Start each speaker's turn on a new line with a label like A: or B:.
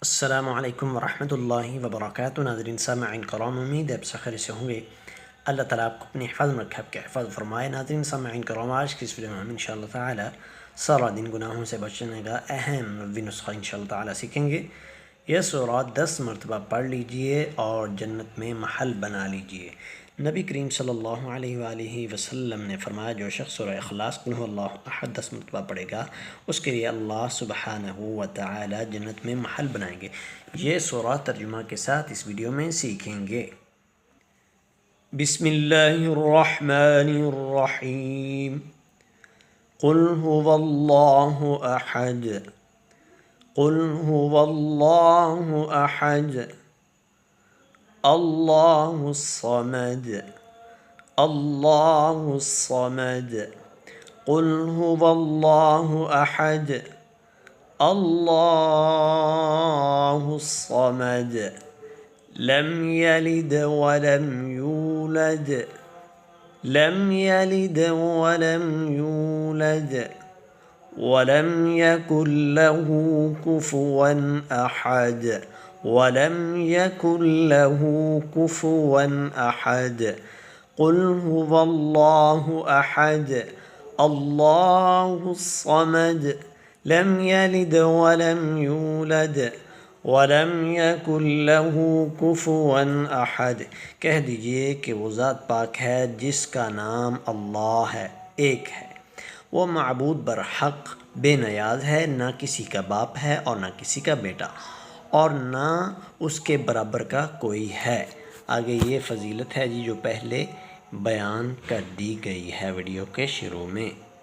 A: अस्सलामु अलैकुम वरहमतुल्लाहि वबरकातुहू। नाज़रीन सामईन कराम, उम्मीद है आप सब खैर से होंगे। अल्लाह ताला आपको अपनी हिफाज़त में रखे, आपके हिफाज़त फरमाए। नाज़रीन सामईन कराम, आज की इस वीडियो में हम इंशाअल्लाह ताला सारा दिन गुनाहों से बचने का अहम रब्बी नुस्खा इंशाअल्लाह ताला सीखेंगे। यह सूरा 10 मरतबा पढ़ लीजिए और जन्नत में महल बना लीजिए। नबी करीम सल्लल्लाहु अलैहि वसल्लम ने फरमाया, जो शख्स सूरह इखलास कुल हुवल्लाहु अहद 10 मरतबा पढ़ेगा उसके लिए अल्लाह सुब्हानहू व तआला जन्नत में महल बनाएंगे। ये सूरा तर्जुमा के साथ इस वीडियो में सीखेंगे। बिस्मिल्लाहिर्रहमानिर्रहीम। कुल हुवल्लाहु अहद, कुल हुवल्लाहु अहद, अल्लाहुस्समद, अल्लाहुस्समद। कुल हुवल्लाहु अहद, अल्लाहुस्समद। लम यलिद वलम यूलद, लम यलिद वलम यूलद, वलम यकुल लहू कुफुवन अहद, वलम यकुल लहू कुफुवन अहद। कुल हुवल्लाहु अहद, अल्लाहुस्समद, लम यलिद वलम यूलद, वलम यकुल लहू कुफुवन अहद। कह दीजिए कि वो ज़ात पाक है जिसका नाम अल्लाह है, एक है। वो माबूद बरहक बेनियाज है, ना किसी का बाप है और ना किसी का बेटा, और ना उसके बराबर का कोई है। आगे ये फ़जीलत है जी जो पहले बयान कर दी गई है वीडियो के शुरू में।